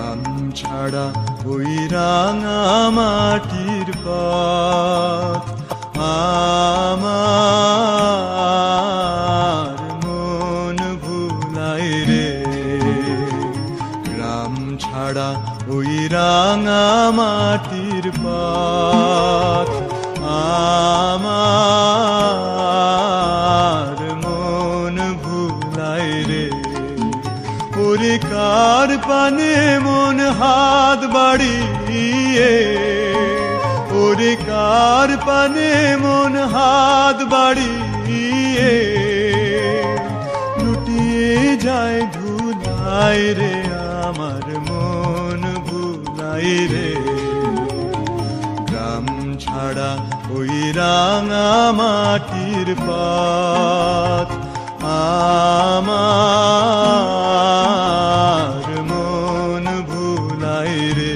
গ্রাম ছাড়া ওই রাঙা মাটির পথ আমার মন ভুলায় রে। গ্রাম ছাড়া ওই রাঙা মাটির পথ আমার মন ভুলায় রে। ওরে কার পানে মন হাত বাড়িয়ে, ওরে কার পানে মন হাত বাড়িয়ে লুটিয়ে যায় ধুলায় রে। আমার মন ভুলায় রে। গ্রাম ছাড়া ওই রাঙা মাটির পথ আমার মন ভুলায় রে।